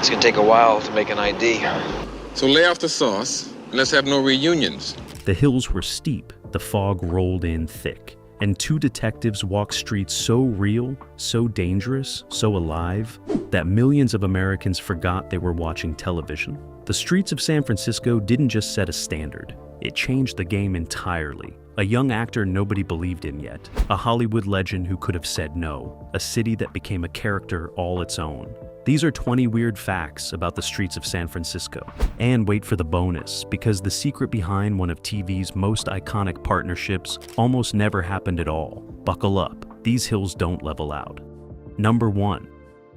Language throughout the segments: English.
It's gonna take a while to make an ID. So lay off the sauce, and let's have no reunions. The hills were steep, the fog rolled in thick, and two detectives walked streets so real, so dangerous, so alive, that millions of Americans forgot they were watching television. The streets of San Francisco didn't just set a standard, it changed the game entirely. A young actor nobody believed in yet, a Hollywood legend who could have said no, a city that became a character all its own. These are 20 weird facts about the streets of San Francisco. And wait for the bonus, because the secret behind one of TV's most iconic partnerships almost never happened at all. Buckle up, these hills don't level out. Number 1.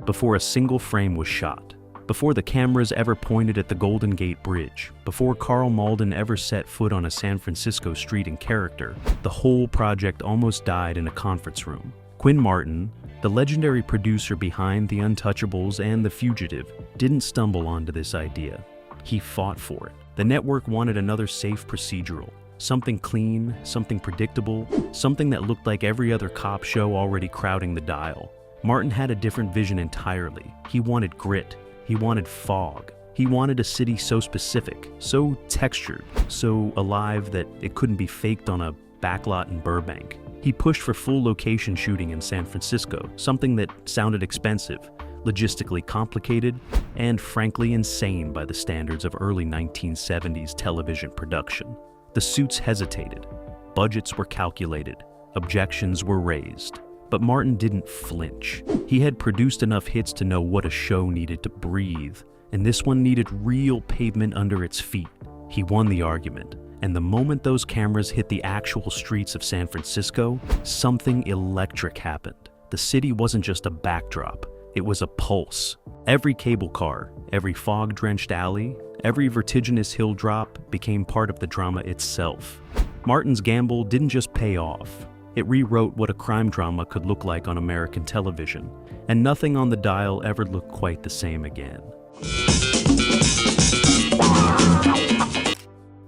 Before a single frame was shot. Before the cameras ever pointed at the Golden Gate Bridge, before Karl Malden ever set foot on a San Francisco street in character, the whole project almost died in a conference room. Quinn Martin, the legendary producer behind The Untouchables and The Fugitive, didn't stumble onto this idea. He fought for it. The network wanted another safe procedural, something clean, something predictable, something that looked like every other cop show already crowding the dial. Martin had a different vision entirely. He wanted grit. He wanted fog. He wanted a city so specific, so textured, so alive that it couldn't be faked on a backlot in Burbank. He pushed for full location shooting in San Francisco, something that sounded expensive, logistically complicated, and frankly insane by the standards of early 1970s television production. The suits hesitated. Budgets were calculated. Objections were raised. But Martin didn't flinch. He had produced enough hits to know what a show needed to breathe, and this one needed real pavement under its feet. He won the argument, and the moment those cameras hit the actual streets of San Francisco, something electric happened. The city wasn't just a backdrop, it was a pulse. Every cable car, every fog-drenched alley, every vertiginous hill drop became part of the drama itself. Martin's gamble didn't just pay off. It rewrote what a crime drama could look like on American television, and nothing on the dial ever looked quite the same again.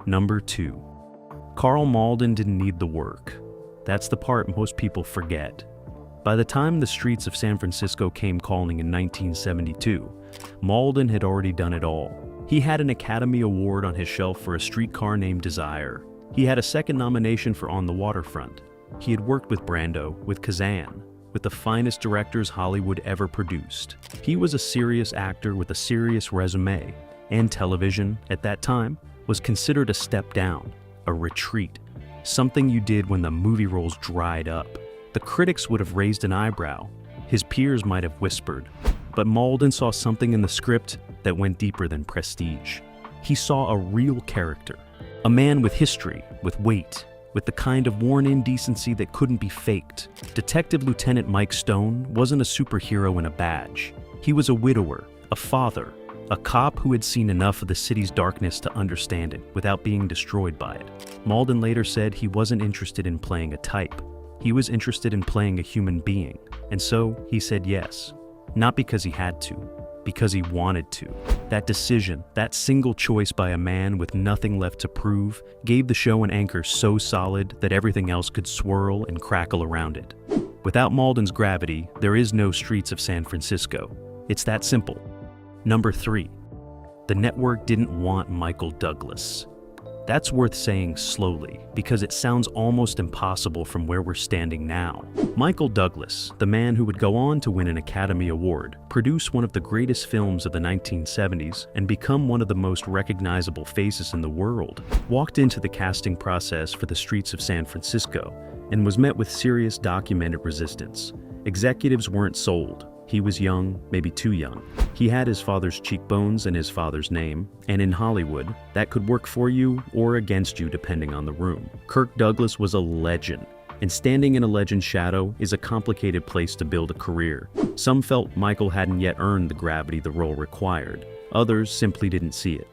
Number 2. Karl Malden didn't need the work. That's the part most people forget. By the time the streets of San Francisco came calling in 1972, Malden had already done it all. He had an Academy Award on his shelf for A Streetcar Named Desire. He had a second nomination for On the Waterfront. He had worked with Brando, with Kazan, with the finest directors Hollywood ever produced. He was a serious actor with a serious resume, and television, at that time, was considered a step down, a retreat, something you did when the movie roles dried up. The critics would have raised an eyebrow. His peers might have whispered. But Malden saw something in the script that went deeper than prestige. He saw a real character, a man with history, with weight, with the kind of worn-in decency that couldn't be faked. Detective Lieutenant Mike Stone wasn't a superhero in a badge. He was a widower, a father, a cop who had seen enough of the city's darkness to understand it without being destroyed by it. Malden later said he wasn't interested in playing a type. He was interested in playing a human being, and so he said yes. Not because he had to, because he wanted to. That decision, that single choice by a man with nothing left to prove, gave the show an anchor so solid that everything else could swirl and crackle around it. Without Malden's gravity, there is no streets of San Francisco. It's that simple. Number 3. The network didn't want Michael Douglas. That's worth saying slowly, because it sounds almost impossible from where we're standing now. Michael Douglas, the man who would go on to win an Academy Award, produce one of the greatest films of the 1970s, and become one of the most recognizable faces in the world, walked into the casting process for The Streets of San Francisco, and was met with serious documented resistance. Executives weren't sold. He was young, maybe too young. He had his father's cheekbones and his father's name, and in Hollywood, that could work for you or against you depending on the room. Kirk Douglas was a legend, and standing in a legend's shadow is a complicated place to build a career. Some felt Michael hadn't yet earned the gravity the role required. Others simply didn't see it.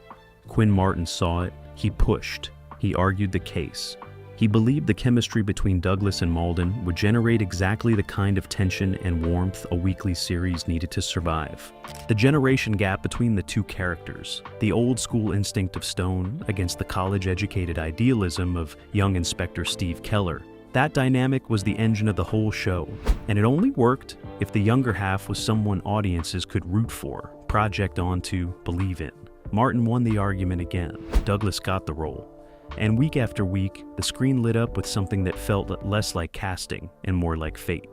Quinn Martin saw it. He pushed. He argued the case. He believed the chemistry between Douglas and Malden would generate exactly the kind of tension and warmth a weekly series needed to survive. The generation gap between the two characters, the old-school instinct of Stone against the college-educated idealism of young Inspector Steve Keller, that dynamic was the engine of the whole show, and it only worked if the younger half was someone audiences could root for, project on to believe in. Martin won the argument again. Douglas got the role. And week after week, the screen lit up with something that felt less like casting and more like fate.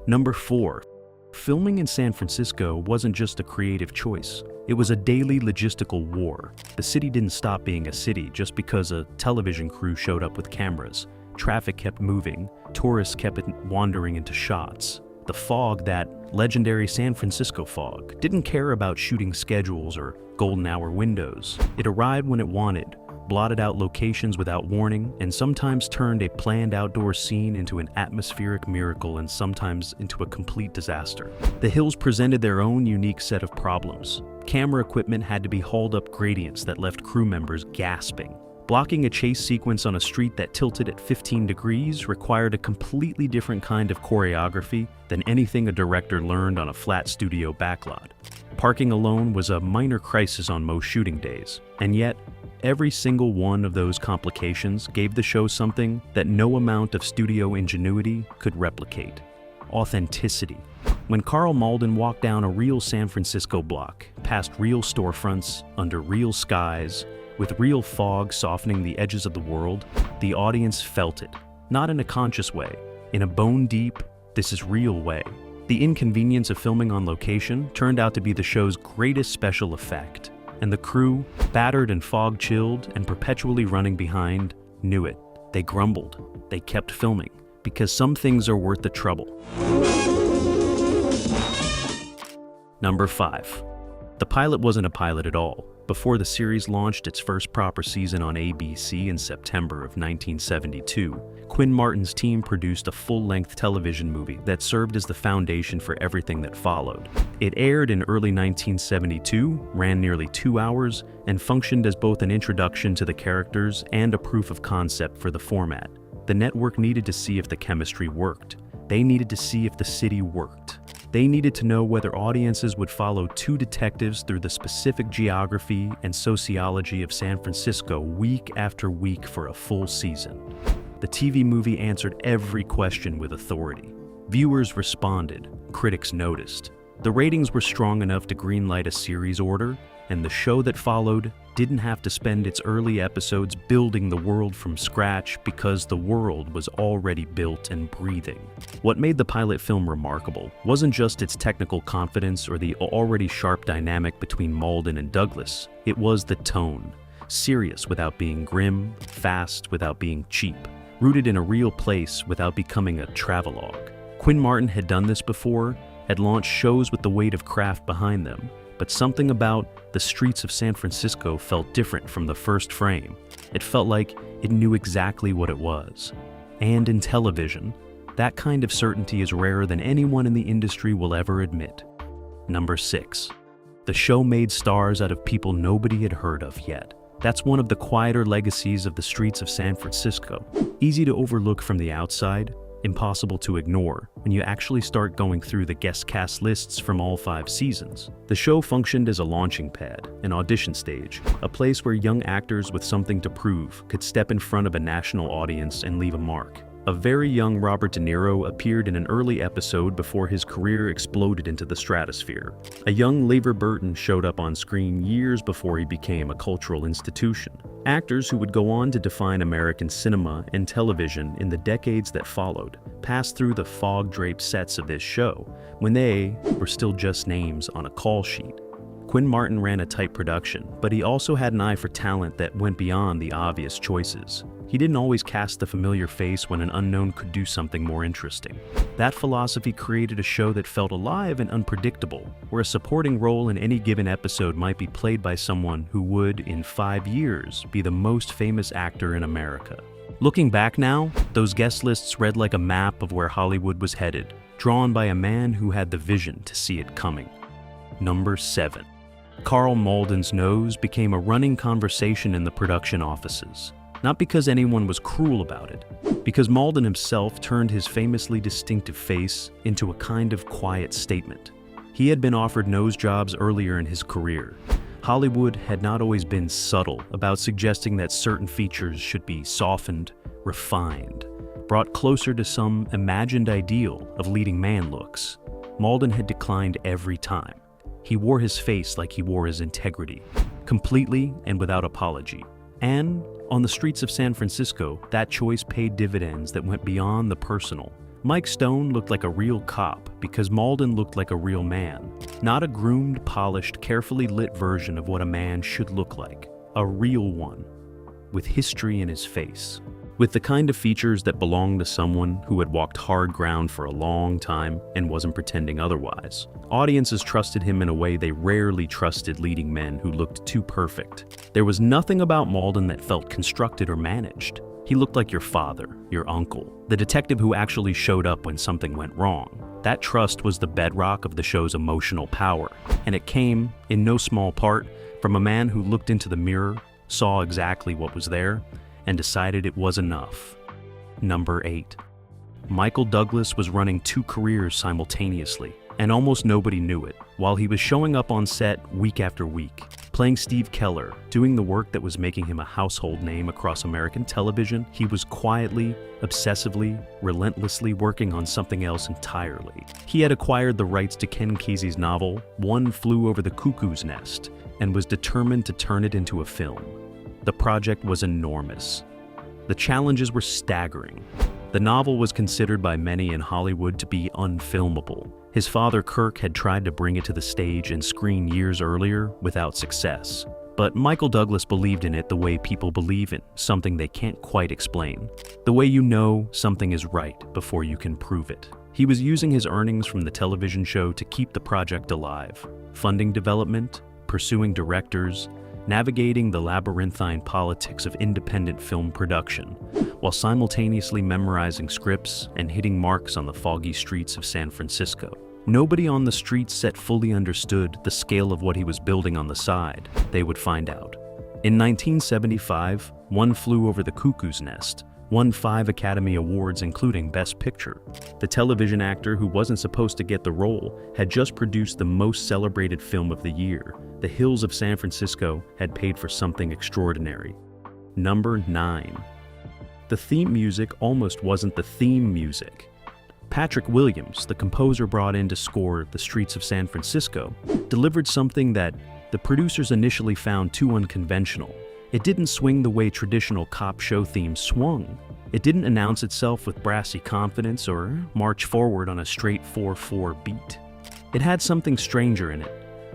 Number 4. Filming in San Francisco wasn't just a creative choice. It was a daily logistical war. The city didn't stop being a city just because a television crew showed up with cameras. Traffic kept moving, tourists kept wandering into shots. The fog, that legendary San Francisco fog, didn't care about shooting schedules or golden hour windows. It arrived when it wanted, blotted out locations without warning, and sometimes turned a planned outdoor scene into an atmospheric miracle and sometimes into a complete disaster. The hills presented their own unique set of problems. Camera equipment had to be hauled up gradients that left crew members gasping. Blocking a chase sequence on a street that tilted at 15 degrees required a completely different kind of choreography than anything a director learned on a flat studio backlot. Parking alone was a minor crisis on most shooting days, and yet, every single one of those complications gave the show something that no amount of studio ingenuity could replicate: authenticity. When Karl Malden walked down a real San Francisco block, past real storefronts, under real skies, with real fog softening the edges of the world, the audience felt it. Not in a conscious way, in a bone-deep, this is real way. The inconvenience of filming on location turned out to be the show's greatest special effect, and the crew, battered and fog-chilled and perpetually running behind, knew it. They grumbled. They kept filming, because some things are worth the trouble. Number 5. The pilot wasn't a pilot at all. Before the series launched its first proper season on ABC in September of 1972, Quinn Martin's team produced a full-length television movie that served as the foundation for everything that followed. It aired in early 1972, ran nearly 2 hours, and functioned as both an introduction to the characters and a proof of concept for the format. The network needed to see if the chemistry worked. They needed to see if the city worked. They needed to know whether audiences would follow two detectives through the specific geography and sociology of San Francisco week after week for a full season. The TV movie answered every question with authority. Viewers responded, critics noticed. The ratings were strong enough to greenlight a series order, and the show that followed didn't have to spend its early episodes building the world from scratch because the world was already built and breathing. What made the pilot film remarkable wasn't just its technical confidence or the already sharp dynamic between Malden and Douglas. It was the tone. Serious without being grim, fast without being cheap, rooted in a real place without becoming a travelogue. Quinn Martin had done this before, had launched shows with the weight of craft behind them, but something about the streets of San Francisco felt different from the first frame. It felt like it knew exactly what it was. And in television, that kind of certainty is rarer than anyone in the industry will ever admit. Number 6. The show made stars out of people nobody had heard of yet. That's one of the quieter legacies of the streets of San Francisco. Easy to overlook from the outside, impossible to ignore when you actually start going through the guest cast lists from all 5 seasons. The show functioned as a launching pad, an audition stage, a place where young actors with something to prove could step in front of a national audience and leave a mark. A very young Robert De Niro appeared in an early episode before his career exploded into the stratosphere. A young LeVar Burton showed up on screen years before he became a cultural institution. Actors who would go on to define American cinema and television in the decades that followed passed through the fog-draped sets of this show when they were still just names on a call sheet. Quinn Martin ran a tight production, but he also had an eye for talent that went beyond the obvious choices. He didn't always cast the familiar face when an unknown could do something more interesting. That philosophy created a show that felt alive and unpredictable, where a supporting role in any given episode might be played by someone who would, in 5 years, be the most famous actor in America. Looking back now, those guest lists read like a map of where Hollywood was headed, drawn by a man who had the vision to see it coming. Number 7. Karl Malden's nose became a running conversation in the production offices. Not because anyone was cruel about it, because Malden himself turned his famously distinctive face into a kind of quiet statement. He had been offered nose jobs earlier in his career. Hollywood had not always been subtle about suggesting that certain features should be softened, refined, brought closer to some imagined ideal of leading man looks. Malden had declined every time. He wore his face like he wore his integrity, completely and without apology. And on the streets of San Francisco, that choice paid dividends that went beyond the personal. Mike Stone looked like a real cop because Malden looked like a real man, not a groomed, polished, carefully lit version of what a man should look like. A real one, with history in his face. With the kind of features that belonged to someone who had walked hard ground for a long time and wasn't pretending otherwise. Audiences trusted him in a way they rarely trusted leading men who looked too perfect. There was nothing about Malden that felt constructed or managed. He looked like your father, your uncle, the detective who actually showed up when something went wrong. That trust was the bedrock of the show's emotional power, and it came, in no small part, from a man who looked into the mirror, saw exactly what was there, and decided it was enough. Number 8. Michael Douglas was running 2 careers simultaneously, and almost nobody knew it. While he was showing up on set week after week, playing Steve Keller, doing the work that was making him a household name across American television, he was quietly, obsessively, relentlessly working on something else entirely. He had acquired the rights to Ken Kesey's novel, One Flew Over the Cuckoo's Nest, and was determined to turn it into a film. The project was enormous. The challenges were staggering. The novel was considered by many in Hollywood to be unfilmable. His father, Kirk, had tried to bring it to the stage and screen years earlier without success. But Michael Douglas believed in it the way people believe in something they can't quite explain. The way you know something is right before you can prove it. He was using his earnings from the television show to keep the project alive, funding development, pursuing directors, navigating the labyrinthine politics of independent film production, while simultaneously memorizing scripts and hitting marks on the foggy streets of San Francisco. Nobody on the street set fully understood the scale of what he was building on the side. They would find out. In 1975, One Flew Over the Cuckoo's Nest won 5 Academy Awards, including Best Picture. The television actor who wasn't supposed to get the role had just produced the most celebrated film of the year. The hills of San Francisco had paid for something extraordinary. Number 9. The theme music almost wasn't the theme music. Patrick Williams, the composer brought in to score The Streets of San Francisco, delivered something that the producers initially found too unconventional. It didn't swing the way traditional cop show themes swung. It didn't announce itself with brassy confidence or march forward on a straight 4/4 beat. It had something stranger in it,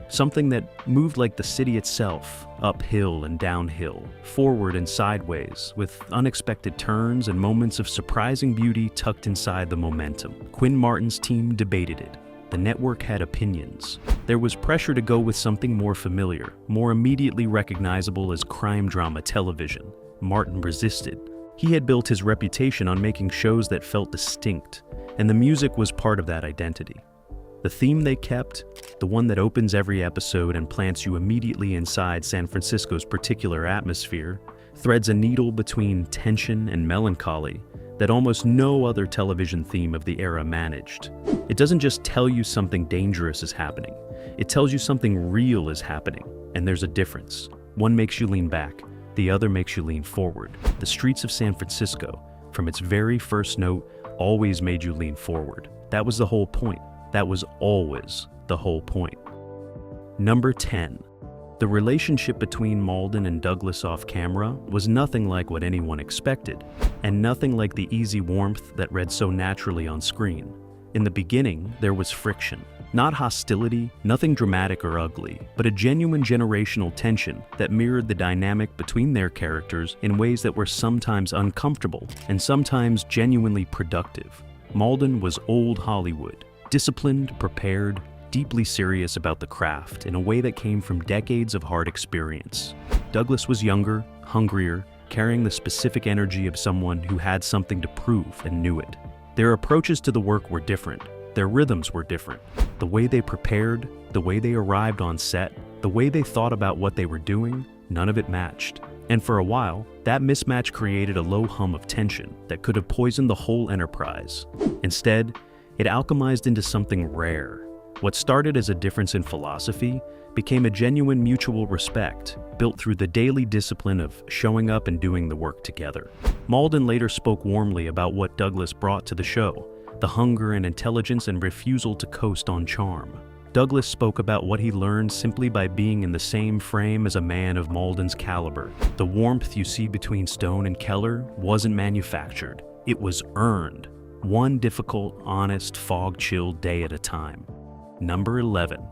something that moved like the city itself, uphill and downhill, forward and sideways, with unexpected turns and moments of surprising beauty tucked inside the momentum. Quinn Martin's team debated it. The network had opinions. There was pressure to go with something more familiar, more immediately recognizable as crime drama television. Martin resisted. He had built his reputation on making shows that felt distinct, and the music was part of that identity. The theme they kept, the one that opens every episode and plants you immediately inside San Francisco's particular atmosphere, threads a needle between tension and melancholy that almost no other television theme of the era managed. It doesn't just tell you something dangerous is happening. It tells you something real is happening, and there's a difference. One makes you lean back, the other makes you lean forward. The Streets of San Francisco, from its very first note, always made you lean forward. That was the whole point. That was always the whole point. Number 10. The relationship between Malden and Douglas off camera was nothing like what anyone expected, and nothing like the easy warmth that read so naturally on screen. In the beginning, there was friction. Not hostility, nothing dramatic or ugly, but a genuine generational tension that mirrored the dynamic between their characters in ways that were sometimes uncomfortable and sometimes genuinely productive. Malden was old Hollywood, disciplined, prepared, deeply serious about the craft in a way that came from decades of hard experience. Douglas was younger, hungrier, carrying the specific energy of someone who had something to prove and knew it. Their approaches to the work were different. Their rhythms were different. The way they prepared, the way they arrived on set, the way they thought about what they were doing, none of it matched. And for a while, that mismatch created a low hum of tension that could have poisoned the whole enterprise. Instead, it alchemized into something rare. What started as a difference in philosophy became a genuine mutual respect, built through the daily discipline of showing up and doing the work together. Malden later spoke warmly about what Douglas brought to the show, the hunger and intelligence and refusal to coast on charm. Douglas spoke about what he learned simply by being in the same frame as a man of Malden's caliber. The warmth you see between Stone and Keller wasn't manufactured. It was earned. One difficult, honest, fog-chilled day at a time. Number 11.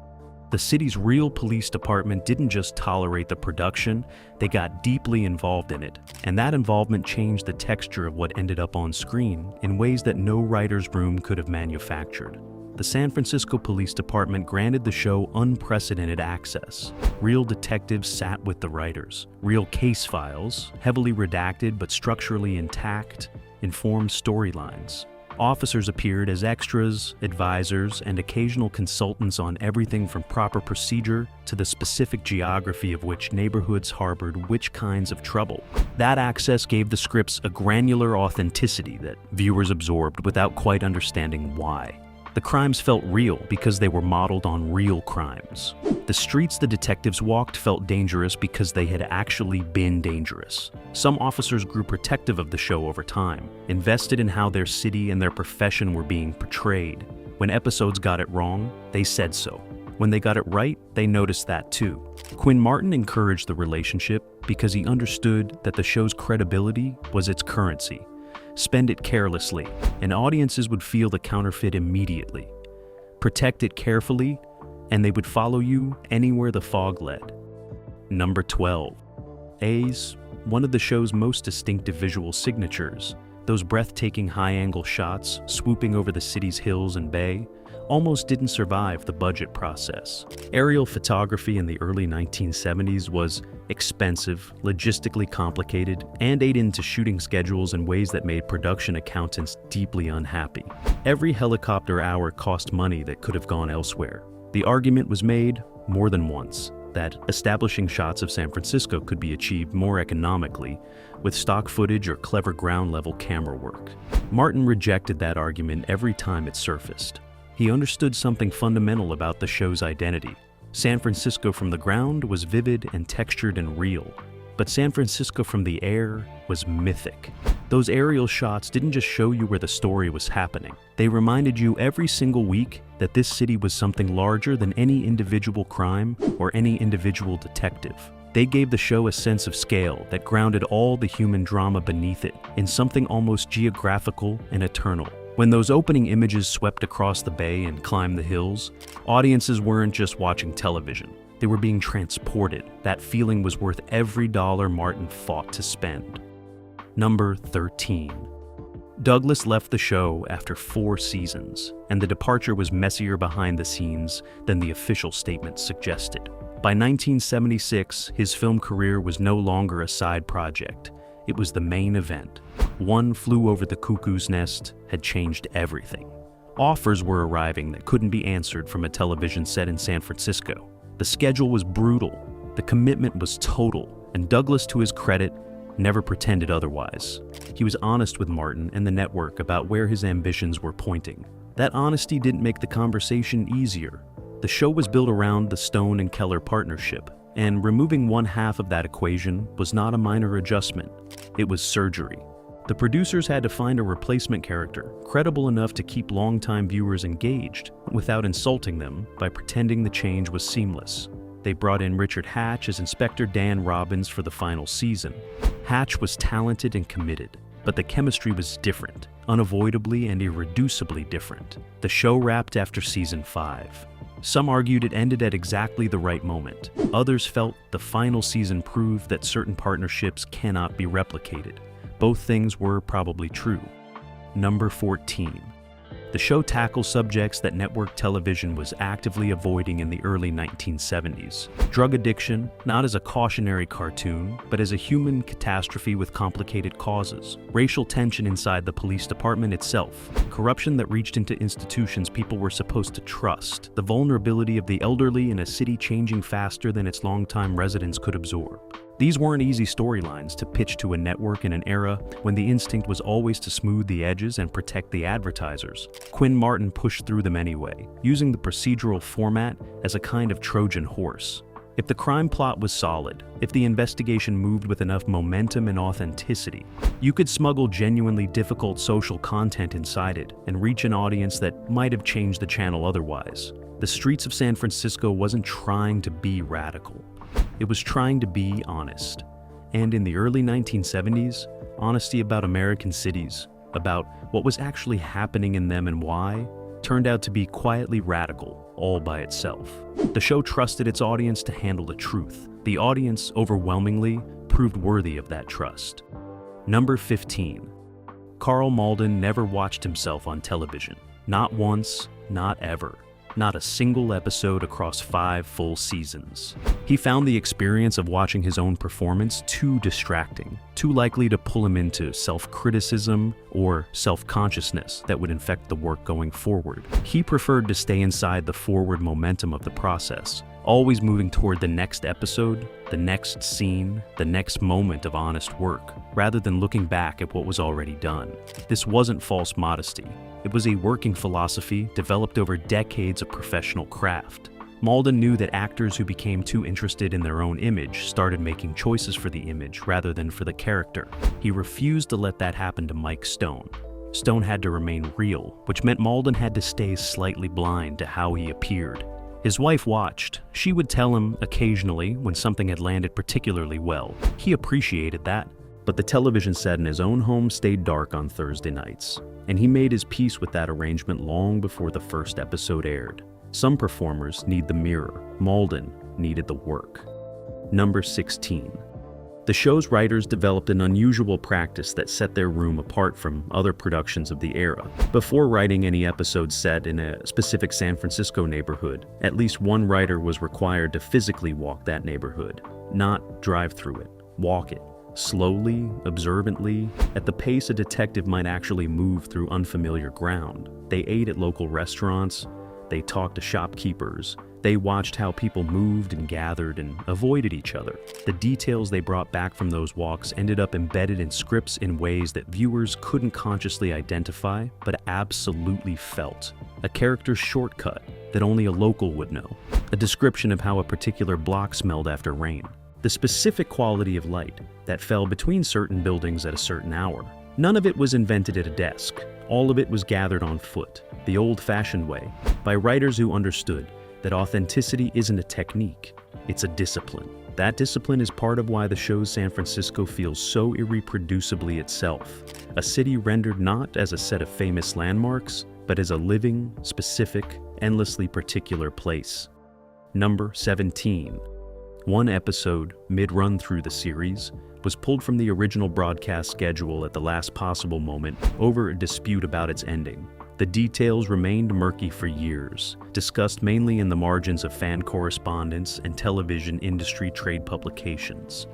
The city's real police department didn't just tolerate the production, they got deeply involved in it. And that involvement changed the texture of what ended up on screen in ways that no writer's room could have manufactured. The San Francisco Police Department granted the show unprecedented access. Real detectives sat with the writers. Real case files, heavily redacted but structurally intact, informed storylines. Officers appeared as extras, advisors, and occasional consultants on everything from proper procedure to the specific geography of which neighborhoods harbored which kinds of trouble. That access gave the scripts a granular authenticity that viewers absorbed without quite understanding why. The crimes felt real because they were modeled on real crimes. The streets the detectives walked felt dangerous because they had actually been dangerous. Some officers grew protective of the show over time, invested in how their city and their profession were being portrayed. When episodes got it wrong, they said so. When they got it right, they noticed that too. Quinn Martin encouraged the relationship because he understood that the show's credibility was its currency. Spend it carelessly, and audiences would feel the counterfeit immediately. Protect it carefully, and they would follow you anywhere the fog led. Number 12. A's, one of the show's most distinctive visual signatures, those breathtaking high-angle shots swooping over the city's hills and bay, almost didn't survive the budget process. Aerial photography in the early 1970s was expensive, logistically complicated, and ate into shooting schedules in ways that made production accountants deeply unhappy. Every helicopter hour cost money that could have gone elsewhere. The argument was made, more than once, that establishing shots of San Francisco could be achieved more economically with stock footage or clever ground-level camera work. Martin rejected that argument every time it surfaced. He understood something fundamental about the show's identity. San Francisco from the ground was vivid and textured and real, but San Francisco from the air was mythic. Those aerial shots didn't just show you where the story was happening. They reminded you every single week that this city was something larger than any individual crime or any individual detective. They gave the show a sense of scale that grounded all the human drama beneath it in something almost geographical and eternal. When those opening images swept across the bay and climbed the hills, audiences weren't just watching television. They were being transported. That feeling was worth every dollar Martin fought to spend. Number 13. Douglas left the show after 4 seasons, and the departure was messier behind the scenes than the official statement suggested. By 1976, his film career was no longer a side project. It was the main event. One Flew Over the Cuckoo's Nest had changed everything. Offers were arriving that couldn't be answered from a television set in San Francisco. The schedule was brutal, the commitment was total, and Douglas, to his credit, never pretended otherwise. He was honest with Martin and the network about where his ambitions were pointing. That honesty didn't make the conversation easier. The show was built around the Stone and Keller partnership, and removing one half of that equation was not a minor adjustment. It was surgery. The producers had to find a replacement character, credible enough to keep longtime viewers engaged, without insulting them by pretending the change was seamless. They brought in Richard Hatch as Inspector Dan Robbins for the final season. Hatch was talented and committed, but the chemistry was different, unavoidably and irreducibly different. The show wrapped after season 5. Some argued it ended at exactly the right moment. Others felt the final season proved that certain partnerships cannot be replicated. Both things were probably true. Number 14. The show tackles subjects that network television was actively avoiding in the early 1970s. Drug addiction, not as a cautionary cartoon, but as a human catastrophe with complicated causes. Racial tension inside the police department itself. Corruption that reached into institutions people were supposed to trust. The vulnerability of the elderly in a city changing faster than its longtime residents could absorb. These weren't easy storylines to pitch to a network in an era when the instinct was always to smooth the edges and protect the advertisers. Quinn Martin pushed through them anyway, using the procedural format as a kind of Trojan horse. If the crime plot was solid, if the investigation moved with enough momentum and authenticity, you could smuggle genuinely difficult social content inside it and reach an audience that might have changed the channel otherwise. The Streets of San Francisco wasn't trying to be radical. It was trying to be honest. And in the early 1970s, honesty about American cities, about what was actually happening in them and why, turned out to be quietly radical all by itself. The show trusted its audience to handle the truth. The audience, overwhelmingly, proved worthy of that trust. Number 15. Karl Malden never watched himself on television. Not once, not ever. Not a single episode across 5 full seasons. He found the experience of watching his own performance too distracting, too likely to pull him into self-criticism or self-consciousness that would infect the work going forward. He preferred to stay inside the forward momentum of the process, always moving toward the next episode, the next scene, the next moment of honest work, rather than looking back at what was already done. This wasn't false modesty. It was a working philosophy developed over decades of professional craft. Malden knew that actors who became too interested in their own image started making choices for the image rather than for the character. He refused to let that happen to Mike Stone. Stone had to remain real, which meant Malden had to stay slightly blind to how he appeared. His wife watched. She would tell him occasionally when something had landed particularly well. He appreciated that. But the television set in his own home stayed dark on Thursday nights, and he made his peace with that arrangement long before the first episode aired. Some performers need the mirror. Malden needed the work. Number 16. The show's writers developed an unusual practice that set their room apart from other productions of the era. Before writing any episode set in a specific San Francisco neighborhood, at least one writer was required to physically walk that neighborhood, not drive through it, walk it. Slowly, observantly, at the pace a detective might actually move through unfamiliar ground. They ate at local restaurants, they talked to shopkeepers, they watched how people moved and gathered and avoided each other. The details they brought back from those walks ended up embedded in scripts in ways that viewers couldn't consciously identify, but absolutely felt. A character's shortcut that only a local would know. A description of how a particular block smelled after rain. The specific quality of light that fell between certain buildings at a certain hour. None of it was invented at a desk. All of it was gathered on foot, the old-fashioned way, by writers who understood that authenticity isn't a technique, it's a discipline. That discipline is part of why the show's San Francisco feels so irreproducibly itself. A city rendered not as a set of famous landmarks, but as a living, specific, endlessly particular place. Number 17. One episode, mid-run through the series, was pulled from the original broadcast schedule at the last possible moment over a dispute about its ending. The details remained murky for years, discussed mainly in the margins of fan correspondence and television industry trade publications.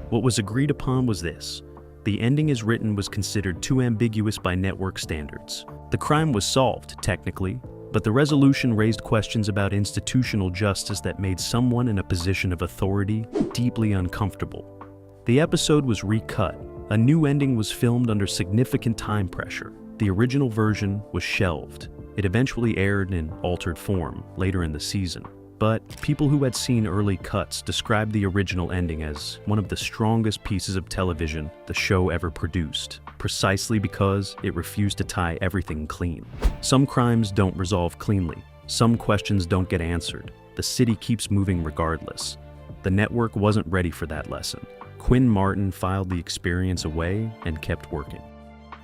What was agreed upon was this: the ending as written was considered too ambiguous by network standards. The crime was solved, technically, but the resolution raised questions about institutional justice that made someone in a position of authority deeply uncomfortable. The episode was recut. A new ending was filmed under significant time pressure. The original version was shelved. It eventually aired in altered form later in the season. But people who had seen early cuts described the original ending as one of the strongest pieces of television the show ever produced, precisely because it refused to tie everything clean. Some crimes don't resolve cleanly. Some questions don't get answered. The city keeps moving regardless. The network wasn't ready for that lesson. Quinn Martin filed the experience away and kept working.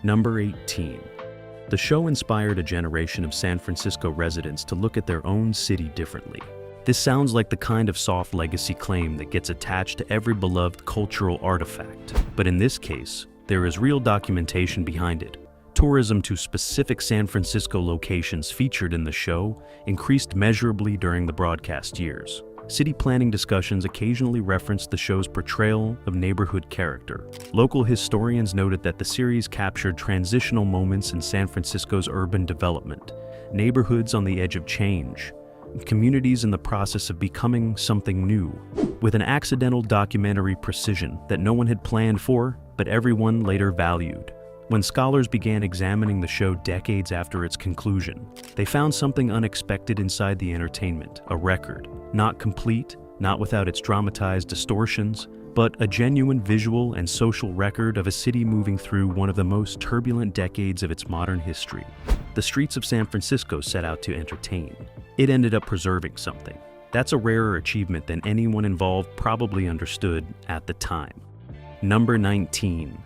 Number 18. The show inspired a generation of San Francisco residents to look at their own city differently. This sounds like the kind of soft legacy claim that gets attached to every beloved cultural artifact, but in this case, there is real documentation behind it. Tourism to specific San Francisco locations featured in the show increased measurably during the broadcast years. City planning discussions occasionally referenced the show's portrayal of neighborhood character. Local historians noted that the series captured transitional moments in San Francisco's urban development, neighborhoods on the edge of change, communities in the process of becoming something new, with an accidental documentary precision that no one had planned for, but everyone later valued. When scholars began examining the show decades after its conclusion, they found something unexpected inside the entertainment, a record, not complete, not without its dramatized distortions, but a genuine visual and social record of a city moving through one of the most turbulent decades of its modern history. The Streets of San Francisco set out to entertain. It ended up preserving something. That's a rarer achievement than anyone involved probably understood at the time. Number 19.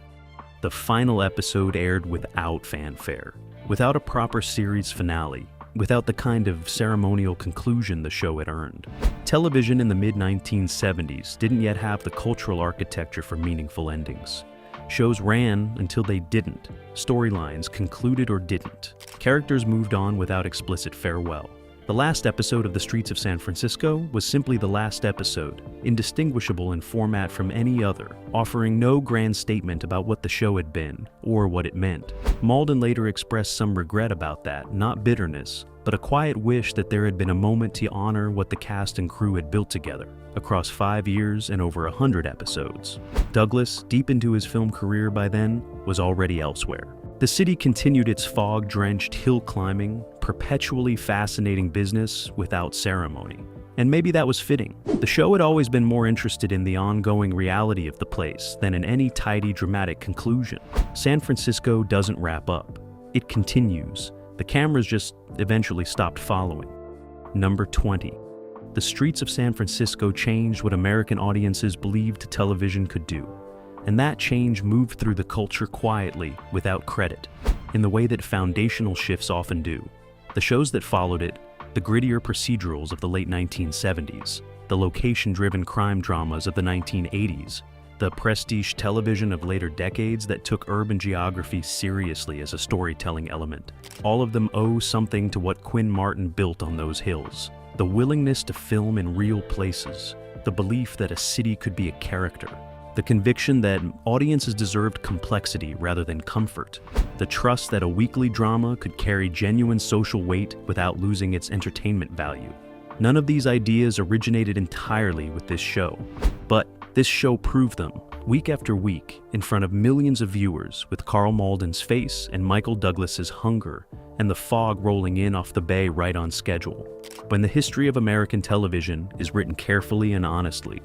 The final episode aired without fanfare, without a proper series finale, without the kind of ceremonial conclusion the show had earned. Television in the mid-1970s didn't yet have the cultural architecture for meaningful endings. Shows ran until they didn't. Storylines concluded or didn't. Characters moved on without explicit farewell. The last episode of The Streets of San Francisco was simply the last episode, indistinguishable in format from any other, offering no grand statement about what the show had been, or what it meant. Malden later expressed some regret about that, not bitterness, but a quiet wish that there had been a moment to honor what the cast and crew had built together, across 5 years and over 100 episodes. Douglas, deep into his film career by then, was already elsewhere. The city continued its fog-drenched hill-climbing, perpetually fascinating business without ceremony. And maybe that was fitting. The show had always been more interested in the ongoing reality of the place than in any tidy, dramatic conclusion. San Francisco doesn't wrap up. It continues. The cameras just eventually stopped following. Number 20. The Streets of San Francisco changed what American audiences believed television could do. And that change moved through the culture quietly, without credit, in the way that foundational shifts often do. The shows that followed it, the grittier procedurals of the late 1970s, the location-driven crime dramas of the 1980s, the prestige television of later decades that took urban geography seriously as a storytelling element. All of them owe something to what Quinn Martin built on those hills. The willingness to film in real places, the belief that a city could be a character, the conviction that audiences deserved complexity rather than comfort, the trust that a weekly drama could carry genuine social weight without losing its entertainment value. None of these ideas originated entirely with this show, but this show proved them, week after week, in front of millions of viewers, with Karl Malden's face and Michael Douglas's hunger, and the fog rolling in off the bay right on schedule. When the history of American television is written carefully and honestly,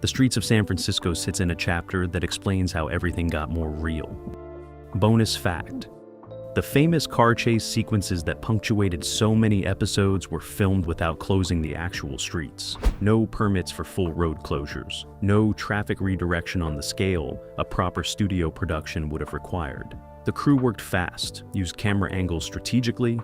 The Streets of San Francisco sits in a chapter that explains how everything got more real. Bonus fact: the famous car chase sequences that punctuated so many episodes were filmed without closing the actual streets. No permits for full road closures. No traffic redirection on the scale a proper studio production would have required. The crew worked fast, used camera angles strategically,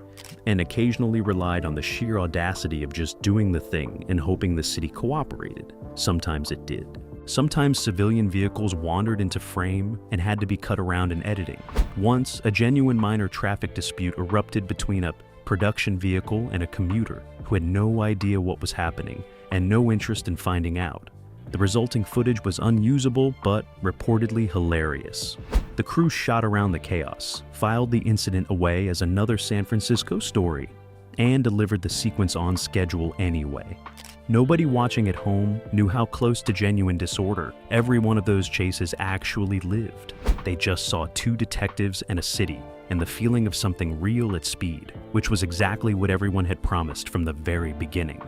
and occasionally relied on the sheer audacity of just doing the thing and hoping the city cooperated. Sometimes it did. Sometimes civilian vehicles wandered into frame and had to be cut around in editing. Once, a genuine minor traffic dispute erupted between a production vehicle and a commuter who had no idea what was happening and no interest in finding out. The resulting footage was unusable but reportedly hilarious. The crew shot around the chaos, filed the incident away as another San Francisco story, and delivered the sequence on schedule anyway. Nobody watching at home knew how close to genuine disorder every one of those chases actually lived. They just saw two detectives and a city, and the feeling of something real at speed, which was exactly what everyone had promised from the very beginning.